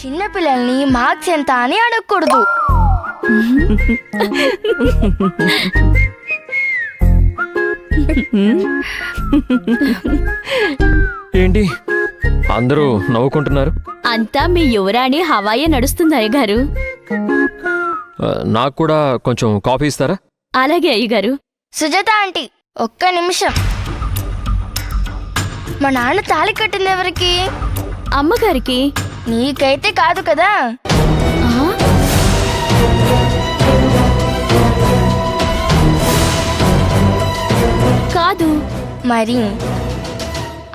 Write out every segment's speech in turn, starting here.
చిన్నపిల్లల్ని మార్క్స్ ఎంత అని అడగకూడదు. ఏంటి అందరూ నవ్వుకుంటున్నారు? అంతా మీ యువరాణి హవాయే నడుస్తుంది అయ్యగారు. నాకు కూడా కొంచెం కాఫీ ఇస్తారా? అలాగే అయ్యగారు. సుజాత ఆంటీ, ఒక్క నిమిషం. మా నాన్న తాళి కట్టింది ఎవరికి? అమ్మగారికి. నీకైతే కాదు కదా? ఆ? కాదు. మరి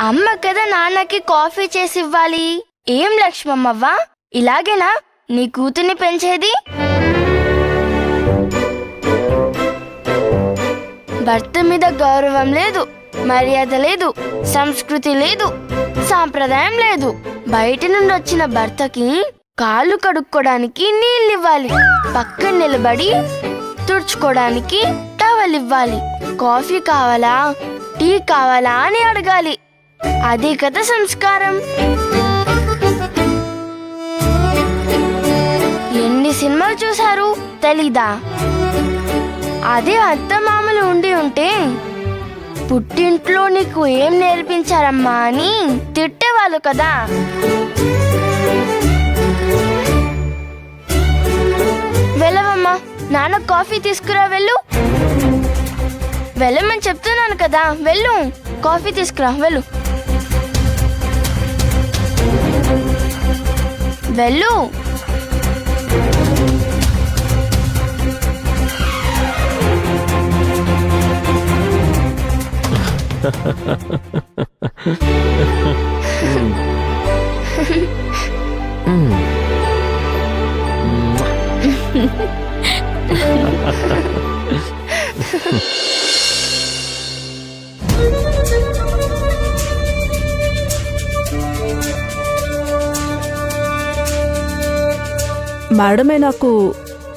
అమ్మ కదా నాన్నకి కాఫీ చేసి ఇవ్వాలి. ఏం లక్ష్మమ్మవ్వ, ఇలాగేనా నీ కూతుర్ని పెంచేది? భర్త మీద గౌరవం లేదు, మర్యాద లేదు, సంస్కృతి లేదు, సాంప్రదాయం లేదు. బయట నుండి వచ్చిన భర్తకి కాళ్ళు కడుక్కోడానికి నీళ్ళివ్వాలి, పక్కన నిలబడి తుడుచుకోవడానికి టవల్ ఇవ్వాలి, కాఫీ కావాలా టీ కావాలా అని అడగాలి. అదే కదా సంస్కారం. ఎన్ని సినిమాలు చూసారు తెలీదా? అదే అత్తమామలు ఉండి ఉంటే పుట్టింట్లో నీకు ఏం నేర్పించారమ్మా అని తిట్టేవాళ్ళు కదా. వెళ్ళవమ్మా, నాన్న కాఫీ తీసుకురా, వెళ్ళు. వెళ్ళమని చెప్తున్నాను కదా, వెళ్ళు, కాఫీ తీసుకురా, వెళ్ళు, వెళ్ళు. మేడమే నాకు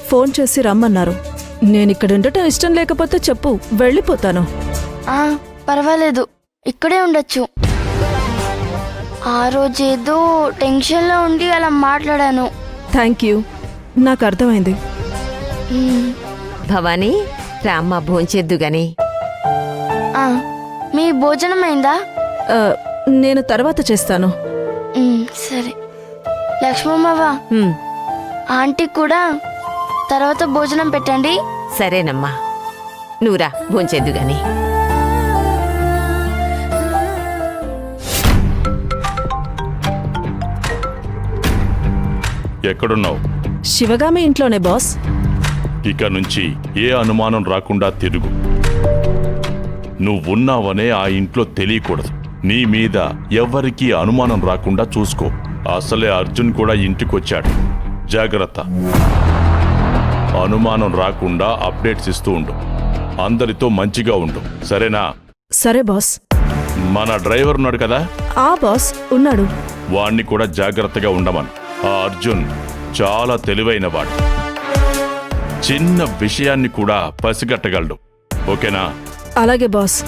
ఫోన్ చేసి రమ్మన్నారు. నేనిక్కడ ఉండటం ఇష్టం లేకపోతే చెప్పు, వెళ్ళిపోతాను. పర్వాలేదు, ఇక్కడే ఉండొచ్చు. ఆ రోజేదో టెన్షన్లో ఉండి అలా మాట్లాడాను. థ్యాంక్ యూ, నాకు అర్థమైంది. భవానీ, రామ్మ భోంచేద్దు గాని. మీ భోజనం అయిందా? నేను తర్వాత చేస్తాను. సరే. లక్ష్మమ్మవ్వ, ఆంటీ కూడా తర్వాత భోజనం పెట్టండి. సరేనమ్మా, నువ్వురా భోంచేద్దు గాని. ఎక్కడున్నావు? శివగామి ఇంట్లోనే బాస్. ఇక నుంచి ఏ అనుమానం రాకుండా తిరుగు. నువ్వున్నావనే ఆ ఇంట్లో తెలియకూడదు. నీ మీద ఎవ్వరికీ అనుమానం రాకుండా చూసుకో. అసలే అర్జున్ కూడా ఇంటికొచ్చాడు, జాగ్రత్త. అనుమానం రాకుండా అప్డేట్స్ ఇస్తూ ఉండు. అందరితో మంచిగా ఉండు, సరేనా? సరే బాస్. మన డ్రైవర్ ఉన్నాడు కదా? బాస్ ఉన్నాడు. వాణ్ణి కూడా జాగ్రత్తగా ఉండమను. ఆ అర్జున్ చాలా తెలివైనవాడు, చిన్న విషయాన్ని కూడా పసిగట్టగలడు, ఓకేనా? అలాగే బాస్.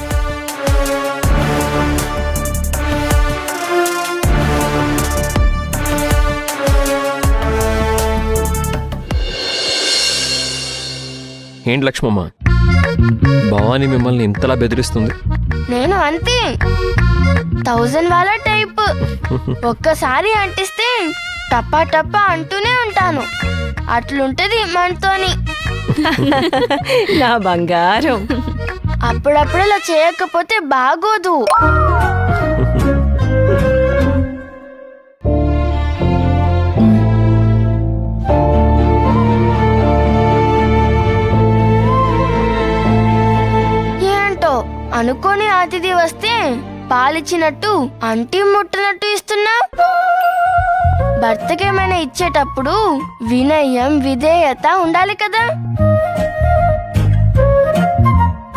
ఏంటి లక్ష్మమ్మ, భవానీ మిమ్మల్ని ఇంతలా బెదిరిస్తుంది? నేను అంతే, 1000 వాళ్ళ టైప్. ఒక్కసారి అంటిస్తే టప్పా టప్పా అంటూనే ఉంటాను. అట్లుంటది మనతోని. నా బంగారం. అప్పుడప్పుడు అలా చేయకపోతే బాగోదు. ఏంటో అనుకోని అతిథి వస్తే పాలిచ్చినట్టు అంటి ముట్టనట్టు ఇస్తున్నా. భర్తకేమైనా ఇచ్చేటప్పుడు వినయం విధేయత ఉండాలి కదా.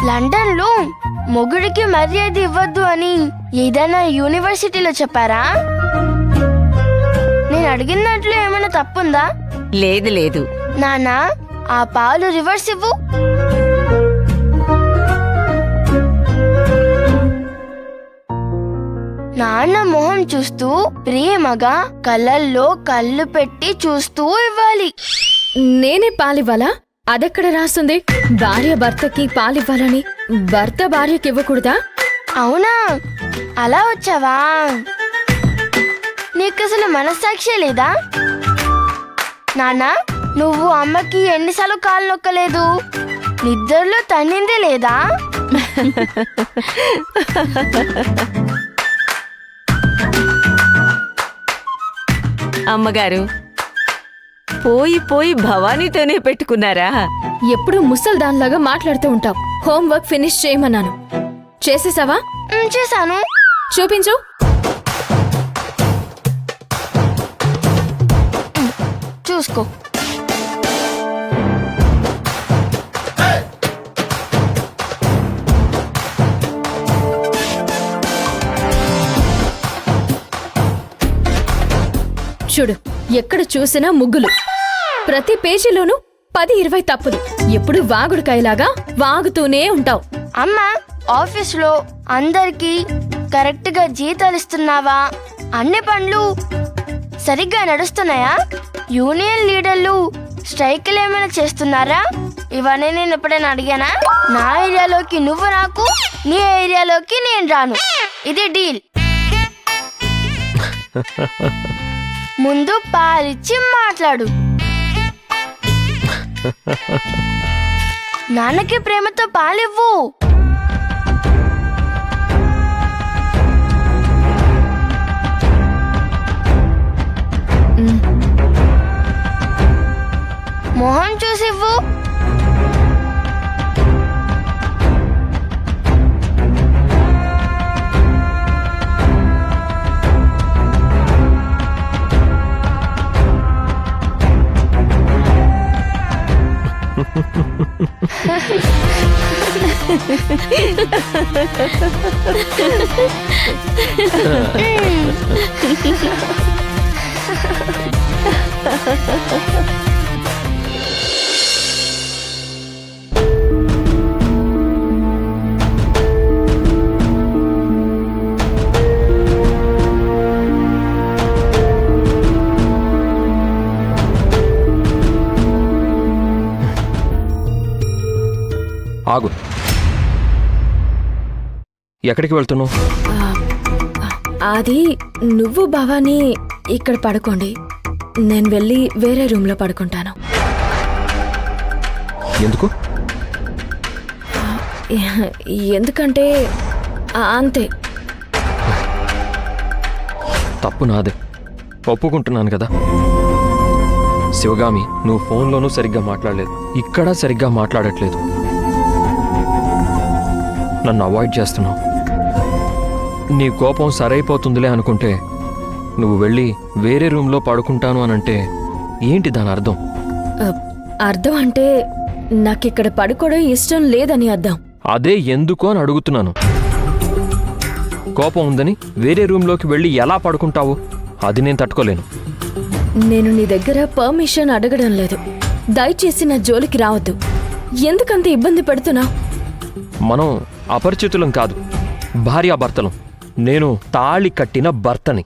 లండన్లో మొగుడికి మర్యాద ఇవ్వద్దు అని ఏదైనా యూనివర్సిటీలో చెప్పారా? నేను అడిగినట్లు ఏమైనా తప్పుందా? లేదు లేదు. నానా, ఆ పాలు రివర్స్ ఇవ్వు. నాన్న మొహం చూస్తూ ప్రేమగా కళ్ళల్లో కళ్ళు పెట్టి చూస్తూ ఇవ్వాలి. నేనే పాలివ్వాలా? అదెక్కడ రాస్తుంది? భార్య భర్తకి పాలివ్వాలని భర్త భార్యకి ఇవ్వకూడదా? అవునా, అలా వచ్చావా? నీకసలు మనస్సాక్షి లేదా? నాన్న, నువ్వు అమ్మకి ఎన్నిసార్లు కాళ్ళు నొక్కలేదు? నిద్రలో తన్నిందే లేదా? అమ్మగారు పోయి పోయి భవానీతోనే పెట్టుకున్నారా? ఎప్పుడు ముసల్దాన్లాగా మాట్లాడుతూ ఉంటావు. హోంవర్క్ ఫినిష్ చేయమన్నాను. చేసేసావా? చేశాను. చూపించు. చూసుకో. చూడు, ఎక్కడ చూసినా ముగ్గులు. ప్రతి పేజీలోనూ 10-20 తప్పులు. ఎప్పుడు వాగుడుకాయలాగా వాగుతూనే ఉంటావు. అమ్మా, ఆఫీసులో అందరికీ కరెక్ట్ గా జీతాలు ఇస్తున్నావా? అన్ని పనులు సరిగ్గా నడుస్తున్నాయా? యూనియన్ లీడర్లు స్ట్రైకులు ఏమైనా చేస్తున్నారా? ఇవన్నీ నేను ఎప్పుడైనా అడిగానా? నా ఏరియాలోకి నువ్వు రాకు, నీ ఏరియాలోకి నేను రాను. ఇది డీల్. ముందు పాలిచ్చి మాట్లాడు. నాన్నకి ప్రేమతో పాలివ్వు. మొహం చూసివ్వు. ఆగు. ఎక్కడికి వెళ్తున్నావు? అది నువ్వు భవానీ ఇక్కడ పడుకోండి. నేను వెళ్ళి వేరే రూమ్లో పడుకుంటాను. ఎందుకు? ఎందుకంటే అంతే. తప్పు నాదే, ఒప్పుకుంటున్నాను కదా. శివగామి, నువ్వు ఫోన్లోనూ సరిగ్గా మాట్లాడలేదు, ఇక్కడ సరిగ్గా మాట్లాడట్లేదు. నన్ను అవాయిడ్ చేస్తున్నావు. నీ కోపం సరైపోతుందిలే అనుకుంటే నువ్వు వెళ్ళి వేరే రూమ్లో పడుకుంటాను అనంటే ఏంటి దాని అర్థం? అర్థం అంటే నాకిక్కడ పడుకోవడం ఇష్టం లేదని అర్థం. అదే ఎందుకు అని అడుగుతున్నాను. కోపం ఉందని వేరే రూమ్లోకి వెళ్ళి ఎలా పడుకుంటావు? అది నేను తట్టుకోలేను. నేను నీ దగ్గర పర్మిషన్ అడగడం లేదు. దయచేసి నా జోలికి రావద్దు. ఎందుకంత ఇబ్బంది పెడుతున్నా? మనం అపరిచితులం కాదు, భార్యాభర్తలం. నేను తాళి కట్టిన భర్తని.